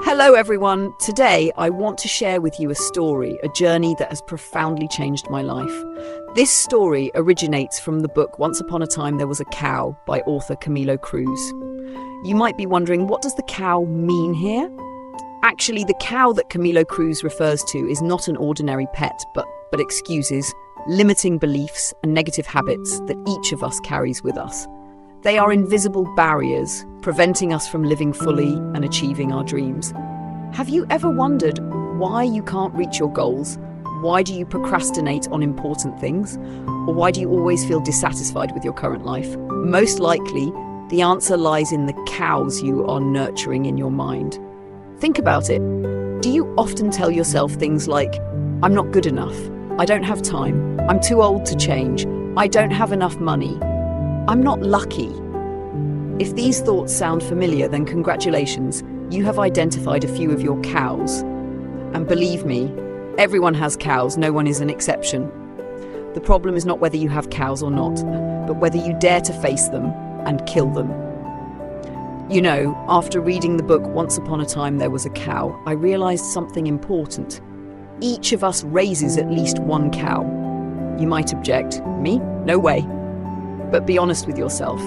Hello everyone, today I want to share with you a story, a journey that has profoundly changed my life. This story originates from the book Once Upon a Time There Was a Cow by author Camilo Cruz. You might be wondering, what does the cow mean here? Actually, the cow that Camilo Cruz refers to is not an ordinary pet, but excuses, limiting beliefs and negative habits that each of us carries with us. They are invisible barriers, preventing us from living fully and achieving our dreams. Have you ever wondered why you can't reach your goals? Why do you procrastinate on important things? Or why do you always feel dissatisfied with your current life? Most likely, the answer lies in the cows you are nurturing in your mind. Think about it. Do you often tell yourself things like, "I'm not good enough. I don't have time. I'm too old to change. I don't have enough money. I'm not lucky"? If these thoughts sound familiar, then congratulations, you have identified a few of your cows. And believe me, everyone has cows, no one is an exception. The problem is not whether you have cows or not, but whether you dare to face them and kill them. You know, after reading the book Once Upon a Time There Was a Cow, I realized something important. Each of us raises at least one cow. You might object, me? No way. But be honest with yourself.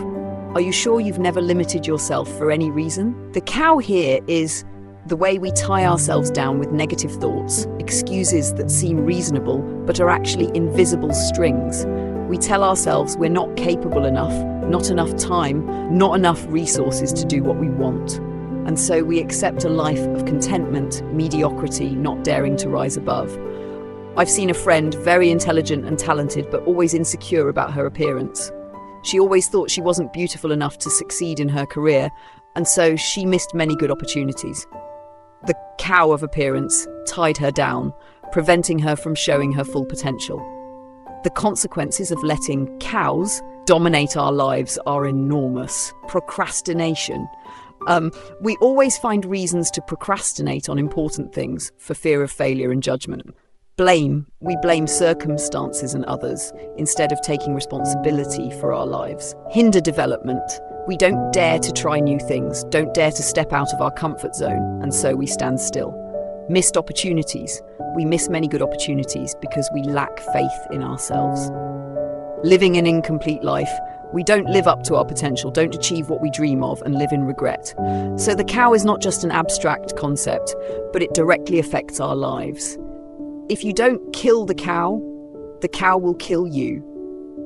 Are you sure you've never limited yourself for any reason? The cow here is the way we tie ourselves down with negative thoughts, excuses that seem reasonable but are actually invisible strings. We tell ourselves we're not capable enough, not enough time, not enough resources to do what we want. And so we accept a life of contentment, mediocrity, not daring to rise above. I've seen a friend, very intelligent and talented, but always insecure about her appearance. She always thought she wasn't beautiful enough to succeed in her career, and so she missed many good opportunities. The cow of appearance tied her down, preventing her from showing her full potential. The consequences of letting cows dominate our lives are enormous. Procrastination. We always find reasons to procrastinate on important things for fear of failure and judgment. Blame. We blame circumstances and others instead of taking responsibility for our lives. Hinder development. We don't dare to try new things, don't dare to step out of our comfort zone, and so we stand still. Missed opportunities. We miss many good opportunities because we lack faith in ourselves. Living an incomplete life. We don't live up to our potential, don't achieve what we dream of, and live in regret. So the cow is not just an abstract concept, but it directly affects our lives. If you don't kill the cow will kill you.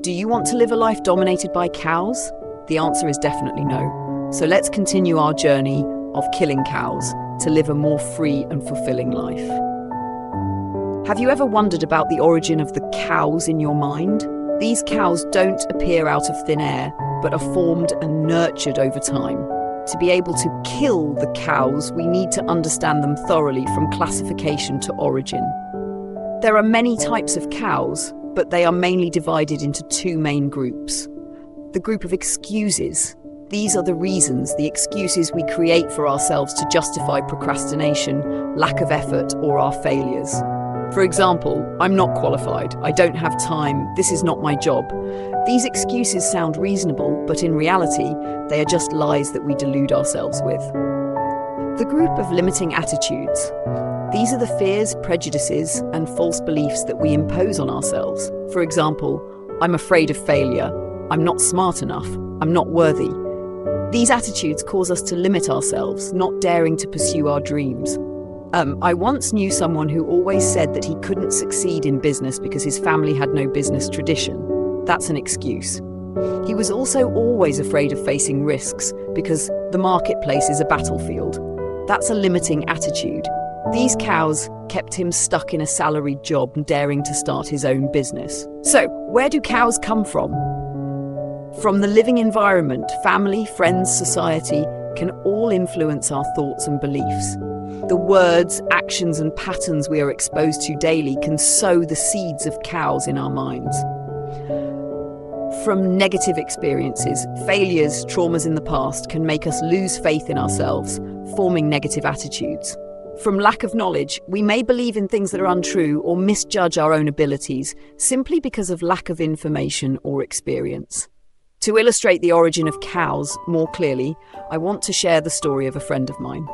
Do you want to live a life dominated by cows? The answer is definitely no. So let's continue our journey of killing cows to live a more free and fulfilling life. Have you ever wondered about the origin of the cows in your mind? These cows don't appear out of thin air, but are formed and nurtured over time. To be able to kill the cows, we need to understand them thoroughly from classification to origin. There are many types of cows, but they are mainly divided into two main groups. The group of excuses. These are the reasons, the excuses we create for ourselves to justify procrastination, lack of effort, or our failures. For example, I'm not qualified, I don't have time, this is not my job. These excuses sound reasonable, but in reality, they are just lies that we delude ourselves with. The group of limiting attitudes. These are the fears, prejudices, and false beliefs that we impose on ourselves. For example, I'm afraid of failure, I'm not smart enough, I'm not worthy. These attitudes cause us to limit ourselves, not daring to pursue our dreams. I once knew someone who always said that he couldn't succeed in business because his family had no business tradition. That's an excuse. He was also always afraid of facing risks because the marketplace is a battlefield. That's a limiting attitude. These cows kept him stuck in a salaried job, daring to start his own business. So, where do cows come from? From the living environment. Family, friends, society can all influence our thoughts and beliefs. The words, actions, and patterns we are exposed to daily can sow the seeds of cows in our minds. From negative experiences, failures, traumas in the past can make us lose faith in ourselves, forming negative attitudes. From lack of knowledge, we may believe in things that are untrue or misjudge our own abilities simply because of lack of information or experience. To illustrate the origin of cows more clearly, I want to share the story of a friend of mine.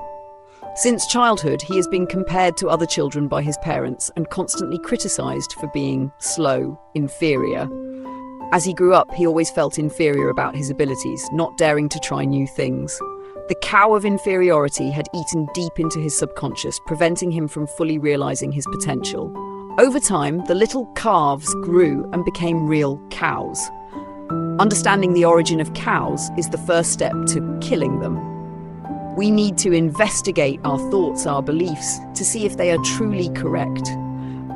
Since childhood, he has been compared to other children by his parents and constantly criticized for being slow, inferior. As he grew up, he always felt inferior about his abilities, not daring to try new things. The cow of inferiority had eaten deep into his subconscious, preventing him from fully realizing his potential. Over time, the little calves grew and became real cows. Understanding the origin of cows is the first step to killing them. We need to investigate our thoughts, our beliefs, to see if they are truly correct.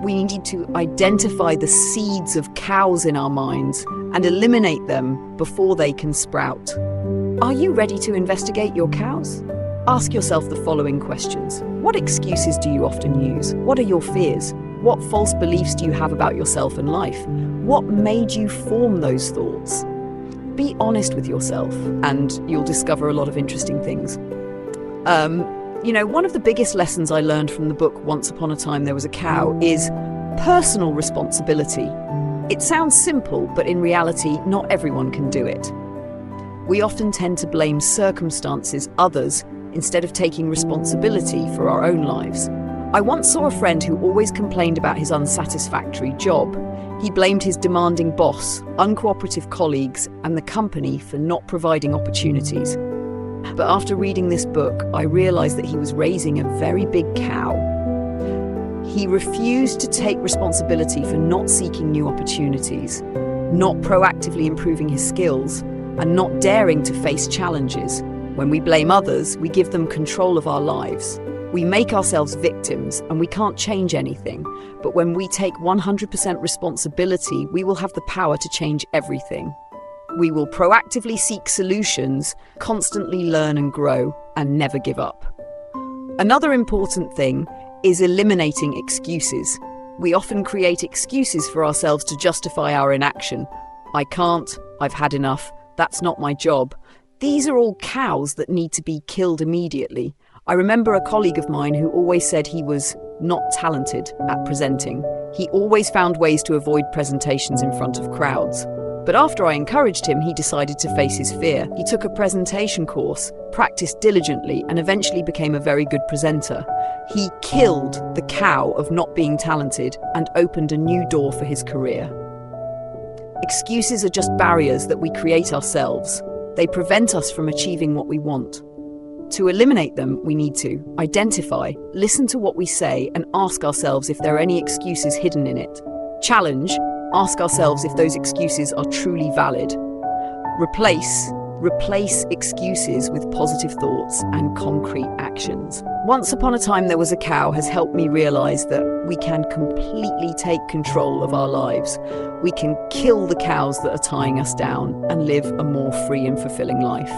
We need to identify the seeds of cows in our minds and eliminate them before they can sprout. Are you ready to investigate your cows? Ask yourself the following questions. What excuses do you often use? What are your fears? What false beliefs do you have about yourself and life? What made you form those thoughts? Be honest with yourself and you'll discover a lot of interesting things. One of the biggest lessons I learned from the book Once Upon a Time There Was a Cow is personal responsibility. It sounds simple, but in reality, not everyone can do it. We often tend to blame circumstances, others, instead of taking responsibility for our own lives. I once saw a friend who always complained about his unsatisfactory job. He blamed his demanding boss, uncooperative colleagues, and the company for not providing opportunities. But after reading this book, I realized that he was raising a very big cow. He refused to take responsibility for not seeking new opportunities, not proactively improving his skills, and not daring to face challenges. When we blame others, we give them control of our lives. We make ourselves victims and we can't change anything. But when we take 100% responsibility, we will have the power to change everything. We will proactively seek solutions, constantly learn and grow, and never give up. Another important thing is eliminating excuses. We often create excuses for ourselves to justify our inaction. I can't, I've had enough, that's not my job. These are all cows that need to be killed immediately. I remember a colleague of mine who always said he was not talented at presenting. He always found ways to avoid presentations in front of crowds. But after I encouraged him, he decided to face his fear. He took a presentation course, practiced diligently, and eventually became a very good presenter. He killed the cow of not being talented and opened a new door for his career. Excuses are just barriers that we create ourselves. They prevent us from achieving what we want. To eliminate them, we need to identify, listen to what we say, and ask ourselves if there are any excuses hidden in it. Challenge, ask ourselves if those excuses are truly valid. Replace excuses with positive thoughts and concrete actions. Once Upon a Time There Was a Cow has helped me realize that we can completely take control of our lives. We can kill the cows that are tying us down and live a more free and fulfilling life.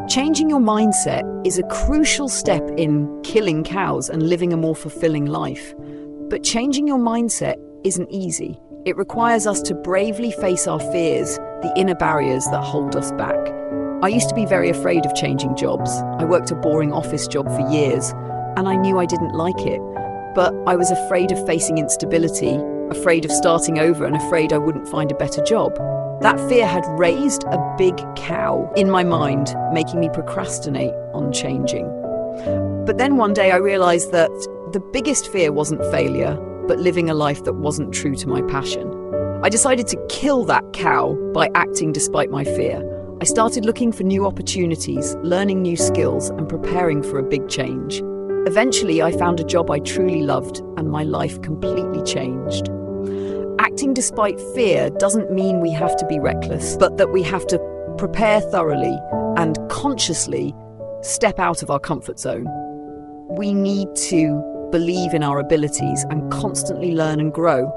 Changing your mindset is a crucial step in killing cows and living a more fulfilling life. But changing your mindset isn't easy. It requires us to bravely face our fears, the inner barriers that hold us back. I used to be very afraid of changing jobs. I worked a boring office job for years, and I knew I didn't like it. But I was afraid of facing instability, afraid of starting over, and afraid I wouldn't find a better job. That fear had raised a big cow in my mind, making me procrastinate on changing. But then one day I realized that the biggest fear wasn't failure, but living a life that wasn't true to my passion. I decided to kill that cow by acting despite my fear. I started looking for new opportunities, learning new skills, and preparing for a big change. Eventually, I found a job I truly loved, and my life completely changed. Acting despite fear doesn't mean we have to be reckless, but that we have to prepare thoroughly and consciously step out of our comfort zone. We need to believe in our abilities and constantly learn and grow.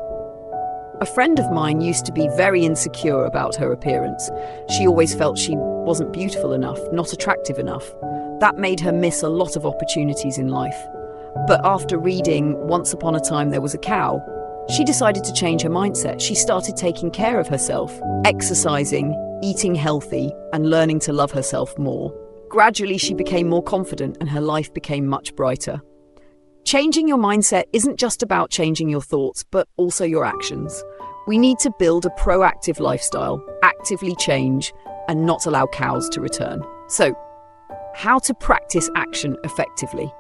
A friend of mine used to be very insecure about her appearance. She always felt she wasn't beautiful enough, not attractive enough. That made her miss a lot of opportunities in life. But after reading Once Upon a Time There Was a Cow, she decided to change her mindset. She started taking care of herself, exercising, eating healthy, and learning to love herself more. Gradually, she became more confident and her life became much brighter. Changing your mindset isn't just about changing your thoughts, but also your actions. We need to build a proactive lifestyle, actively change, and not allow cows to return. So, How to practice action effectively.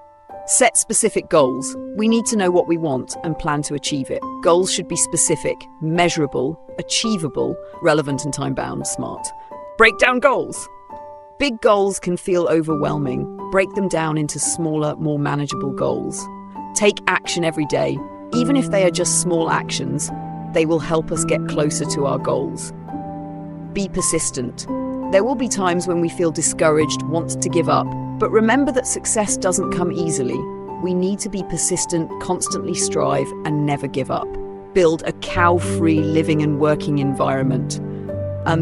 Set specific goals. We need to know what we want and plan to achieve it. Goals should be specific, measurable, achievable, relevant and time-bound, smart. Break down goals. Big goals can feel overwhelming. Break them down into smaller, more manageable goals. Take action every day. Even if they are just small actions, they will help us get closer to our goals. Be persistent. There will be times when we feel discouraged, want to give up, but remember that success doesn't come easily. We need to be persistent, constantly strive, and never give up. Build a cow-free living and working environment.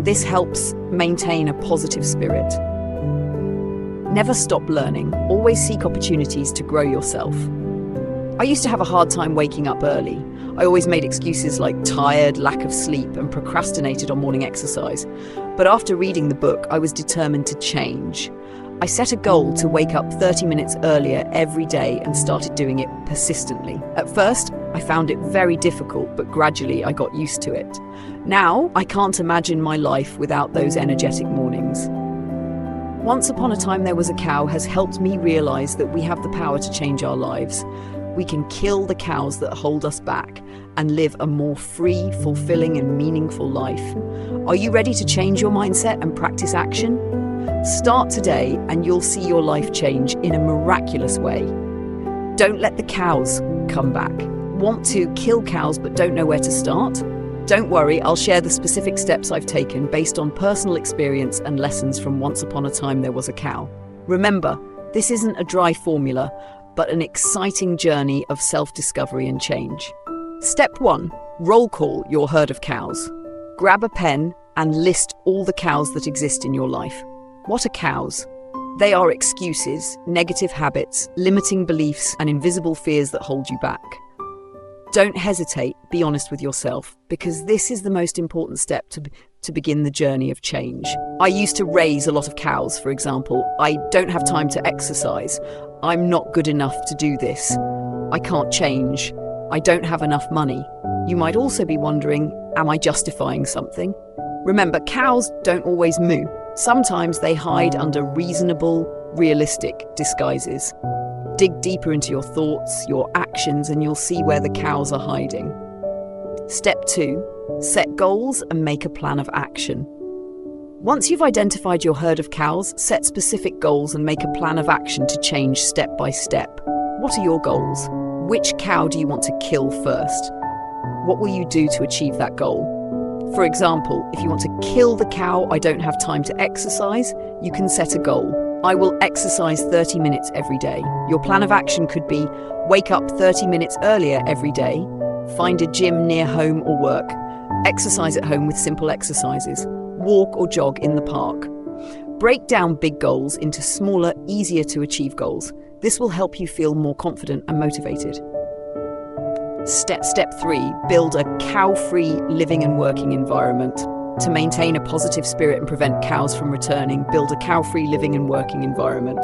This helps maintain a positive spirit. Never stop learning. Always seek opportunities to grow yourself. I used to have a hard time waking up early. I always made excuses like tired, lack of sleep, and procrastinated on morning exercise. But after reading the book, I was determined to change. I set a goal to wake up 30 minutes earlier every day and started doing it persistently. At first, I found it very difficult, but gradually I got used to it. Now, I can't imagine my life without those energetic mornings. Once Upon a Time There Was a Cow has helped me realize that we have the power to change our lives. We can kill the cows that hold us back and live a more free, fulfilling, and meaningful life. Are you ready to change your mindset and practice action? Start today and you'll see your life change in a miraculous way. Don't let the cows come back. Want to kill cows but don't know where to start? Don't worry, I'll share the specific steps I've taken based on personal experience and lessons from Once Upon a Time There Was a Cow. Remember, this isn't a dry formula, but an exciting journey of self-discovery and change. Step 1. Roll call your herd of cows. Grab a pen and list all the cows that exist in your life. What are cows? They are excuses, negative habits, limiting beliefs, and invisible fears that hold you back. Don't hesitate, be honest with yourself, because this is the most important step to begin the journey of change. I used to raise a lot of cows, for example. I don't have time to exercise. I'm not good enough to do this. I can't change. I don't have enough money. You might also be wondering, am I justifying something? Remember, cows don't always moo. Sometimes they hide under reasonable, realistic disguises. Dig deeper into your thoughts, your actions, and you'll see where the cows are hiding. Step 2. Set goals and make a plan of action. Once you've identified your herd of cows, set specific goals and make a plan of action to change step by step. What are your goals? Which cow do you want to kill first? What will you do to achieve that goal? For example, if you want to kill the cow I don't have time to exercise, you can set a goal. I will exercise 30 minutes every day. Your plan of action could be wake up 30 minutes earlier every day, find a gym near home or work, exercise at home with simple exercises, walk or jog in the park. Break down big goals into smaller, easier to achieve goals. This will help you feel more confident and motivated. Step 3, build a cow-free living and working environment. To maintain a positive spirit and prevent cows from returning, build a cow-free living and working environment.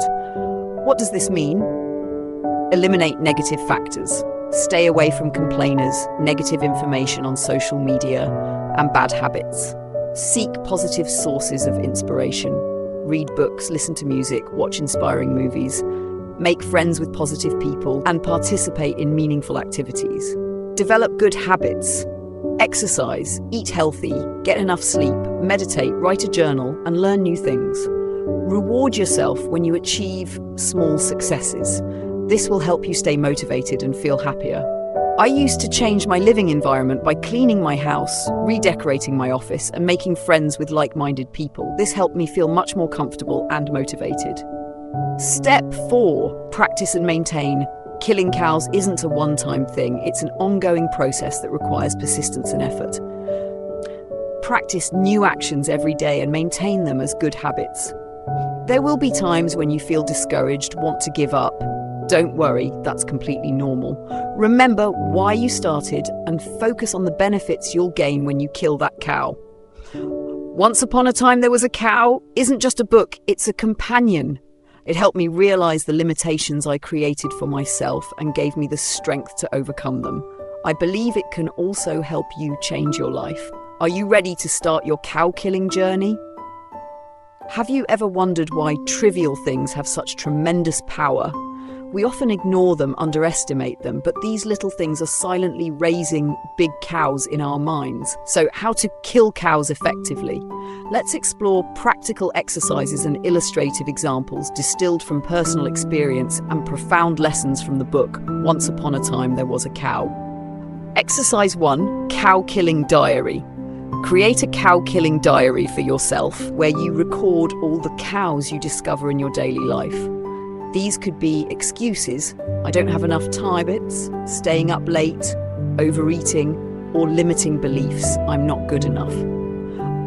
What does this mean? Eliminate negative factors. Stay away from complainers, negative information on social media, and bad habits. Seek positive sources of inspiration. Read books, listen to music, watch inspiring movies. Make friends with positive people, and participate in meaningful activities. Develop good habits. Exercise, eat healthy, get enough sleep, meditate, write a journal, and learn new things. Reward yourself when you achieve small successes. This will help you stay motivated and feel happier. I used to change my living environment by cleaning my house, redecorating my office, and making friends with like-minded people. This helped me feel much more comfortable and motivated. Step 4, practice and maintain. Killing cows isn't a one-time thing, it's an ongoing process that requires persistence and effort. Practice new actions every day and maintain them as good habits. There will be times when you feel discouraged, want to give up. Don't worry, that's completely normal. Remember why you started and focus on the benefits you'll gain when you kill that cow. Once Upon a Time There Was a Cow isn't just a book, it's a companion. It helped me realize the limitations I created for myself and gave me the strength to overcome them. I believe it can also help you change your life. Are you ready to start your cow-killing journey? Have you ever wondered why trivial things have such tremendous power? We often ignore them, underestimate them, but these little things are silently raising big cows in our minds. So, how to kill cows effectively? Let's explore practical exercises and illustrative examples distilled from personal experience and profound lessons from the book Once Upon a Time There Was a Cow. Exercise 1: Cow Killing Diary. Create a cow-killing diary for yourself where you record all the cows you discover in your daily life. These could be excuses, I don't have enough time, staying up late, overeating, or limiting beliefs, I'm not good enough.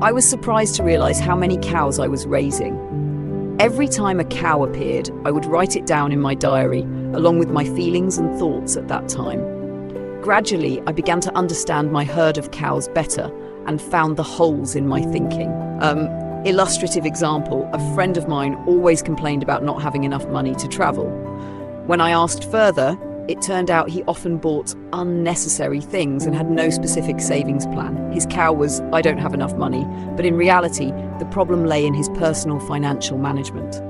I was surprised to realize how many cows I was raising. Every time a cow appeared, I would write it down in my diary, along with my feelings and thoughts at that time. Gradually, I began to understand my herd of cows better and found the holes in my thinking. Illustrative example, a friend of mine always complained about not having enough money to travel. When I asked further, it turned out he often bought unnecessary things and had no specific savings plan. His cow was, I don't have enough money, but in reality, the problem lay in his personal financial management.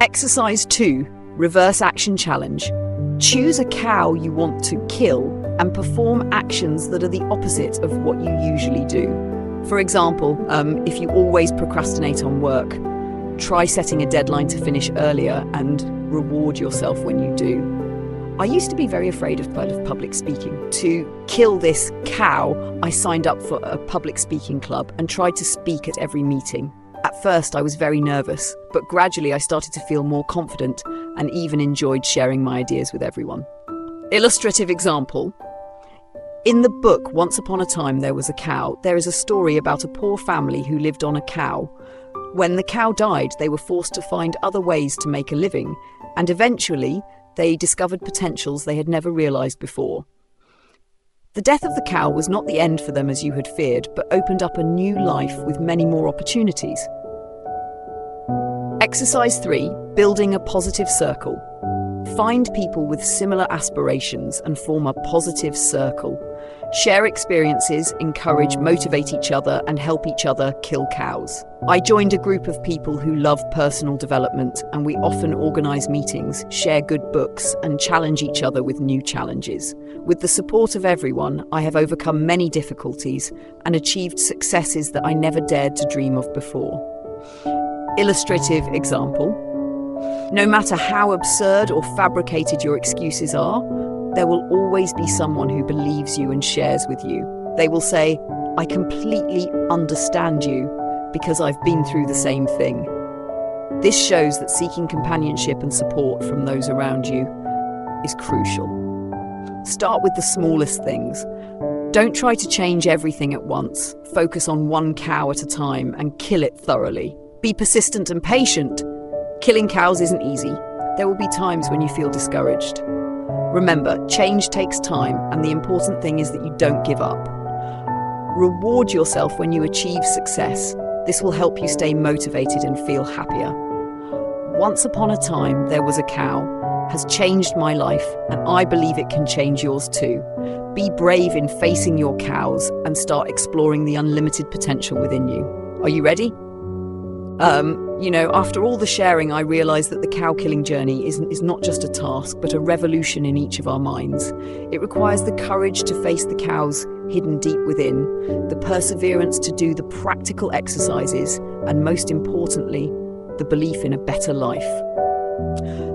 Exercise 2, Reverse Action Challenge. Choose a cow you want to kill and perform actions that are the opposite of what you usually do. For example, if you always procrastinate on work, try setting a deadline to finish earlier and reward yourself when you do. I used to be very afraid of public speaking. To kill this cow, I signed up for a public speaking club and tried to speak at every meeting. At first, I was very nervous, but gradually I started to feel more confident and even enjoyed sharing my ideas with everyone. Illustrative example. In the book Once Upon a Time There Was a Cow, there is a story about a poor family who lived on a cow. When the cow died, they were forced to find other ways to make a living, and eventually they discovered potentials they had never realized before. The death of the cow was not the end for them as you had feared, but opened up a new life with many more opportunities. Exercise 3, Building a Positive Circle. Find people with similar aspirations and form a positive circle. Share experiences, encourage, motivate each other, and help each other kill cows. I joined a group of people who love personal development, and we often organize meetings, share good books, and challenge each other with new challenges. With the support of everyone, I have overcome many difficulties and achieved successes that I never dared to dream of before. Illustrative example. No matter how absurd or fabricated your excuses are, there will always be someone who believes you and shares with you. They will say, I completely understand you because I've been through the same thing. This shows that seeking companionship and support from those around you is crucial. Start with the smallest things. Don't try to change everything at once. Focus on one cow at a time and kill it thoroughly. Be persistent and patient. Killing cows isn't easy. There will be times when you feel discouraged. Remember, change takes time, and the important thing is that you don't give up. Reward yourself when you achieve success. This will help you stay motivated and feel happier. Once Upon a Time There Was a Cow has changed my life, and I believe it can change yours too. Be brave in facing your cows and start exploring the unlimited potential within you. Are you ready? After all the sharing, I realized that the cow-killing journey is not just a task, but a revolution in each of our minds. It requires the courage to face the cows hidden deep within, the perseverance to do the practical exercises, and most importantly, the belief in a better life.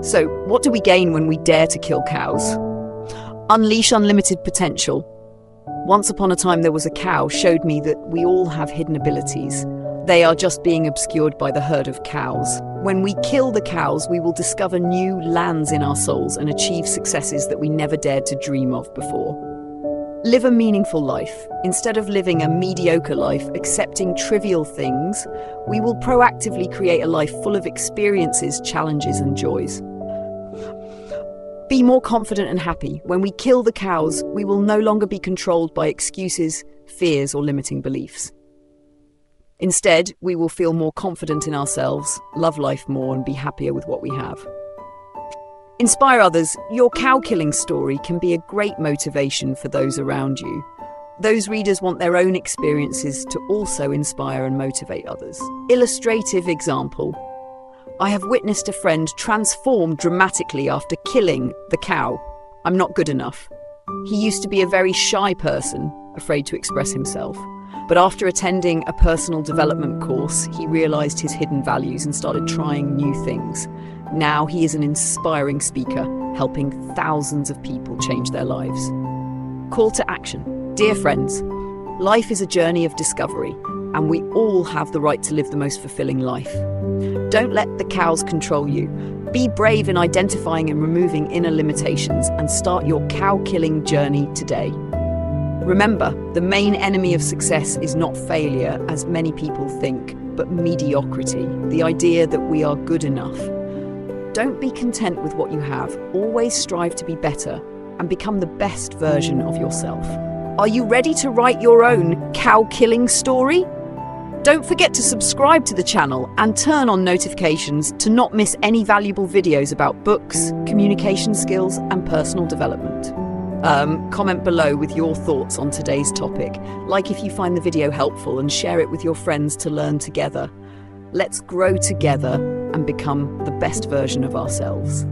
So, what do we gain when we dare to kill cows? Unleash unlimited potential. Once Upon a Time There Was a Cow showed me that we all have hidden abilities. They are just being obscured by the herd of cows. When we kill the cows, we will discover new lands in our souls and achieve successes that we never dared to dream of before. Live a meaningful life. Instead of living a mediocre life, accepting trivial things, we will proactively create a life full of experiences, challenges, and joys. Be more confident and happy. When we kill the cows, we will no longer be controlled by excuses, fears, or limiting beliefs. Instead, we will feel more confident in ourselves, love life more, and be happier with what we have. Inspire others. Your cow-killing story can be a great motivation for those around you. Those readers want their own experiences to also inspire and motivate others. Illustrative example. I have witnessed a friend transform dramatically after killing the cow. I'm not good enough. He used to be a very shy person, afraid to express himself. But after attending a personal development course, he realized his hidden values and started trying new things. Now he is an inspiring speaker, helping thousands of people change their lives. Call to action. Dear friends, life is a journey of discovery, and we all have the right to live the most fulfilling life. Don't let the cows control you. Be brave in identifying and removing inner limitations and start your cow-killing journey today. Remember, the main enemy of success is not failure, as many people think, but mediocrity, the idea that we are good enough. Don't be content with what you have. Always strive to be better and become the best version of yourself. Are you ready to write your own cow-killing story? Don't forget to subscribe to the channel and turn on notifications to not miss any valuable videos about books, communication skills, and personal development. Comment below with your thoughts on today's topic. Like if you find the video helpful and share it with your friends to learn together. Let's grow together and become the best version of ourselves.